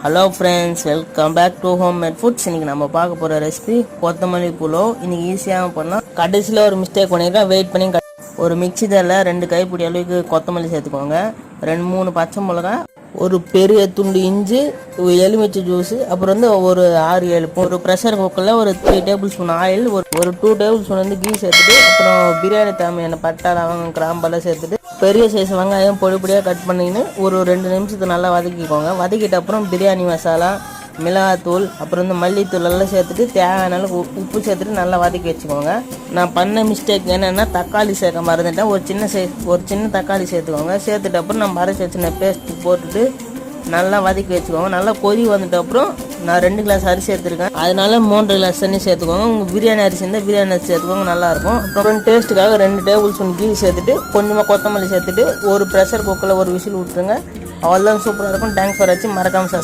Hello friends, welcome back to homemade foods. இன்றைக்கி நம்ம பார்க்க போகிற ரெசிபி கொத்தமல்லி புலாவ். இன்றைக்கி ஈஸியாக பண்ணலாம். கடைசியில் ஒரு மிஸ்டேக் பண்ணியிருக்கேன், வெயிட் பண்ணி ஒரு மிக்ஸி ஜாரில் 2 கைப்பிடி அளவுக்கு கொத்தமல்லி சேர்த்துக்கோங்க, 2-3 பச்சை மிளகா, ஒரு பெரிய துண்டு இஞ்சி, எலுமிச்சை ஜூஸு, அப்புறம் வந்து ஒரு 6-7 ஒரு ப்ரெஷர் குக்கரில் ஒரு 3 டேபிள் ஸ்பூன் ஆயில், ஒரு 2 டேபிள் ஸ்பூன் வந்து கீ சேர்த்துட்டு, அப்புறம் பிரியாணி தேவையான பட்டை லவங்கம் கிராம்பெல்லாம் சேர்த்துட்டு, பெரிய சைஸ் வெங்காயம் பொடி பொடியாக கட் பண்ணின்னு ஒரு 2 நிமிஷத்துக்கு நல்லா வதக்கிக்கோங்க. வதக்கிட்ட அப்புறம் பிரியாணி மசாலா, மிளகாத்தூள், அப்புறம் வந்து மல்லித்தூள் எல்லாம் சேர்த்துட்டு தேவையான உப்பு சேர்த்துட்டு நல்லா வதக்கி வச்சுக்கோங்க. நான் பண்ண மிஸ்டேக் என்னென்னா தக்காளி சேர்க்க மறந்துட்டேன். ஒரு சின்ன தக்காளி சேர்த்துக்கோங்க. சேர்த்துட்டு அப்புறம் நம்ம அரைச்சி வச்சுன பேஸ்ட்டு போட்டுட்டு நல்லா வதக்கி வச்சுக்கோங்க. நல்லா கொதி வந்துட்ட அப்புறம் நான் 2 கிளாஸ் அரிசி எடுத்துருக்கேன், அதனால 3 கிளாஸ் தண்ணி சேர்த்துக்கோங்க. உங்கள் பிரியாணி அரிசி இருந்தால் பிரியாணி அரிசி சேர்த்துக்கோங்க, நல்லாயிருக்கும். அப்புறம் டேஸ்ட்டுக்காக 2 டேபிள் ஸ்பூன் கீ சேர்த்துட்டு கொஞ்சமாக கொத்தமல்லி சேர்த்துட்டு ஒரு ப்ரெஷர் குக்கரில் ஒரு விசில் விட்டுருங்க. அவ்வளோதான், சூப்பராக இருக்கும். தேங்க்ஸ் ஃபார் வாட்சிங். மறக்காமல்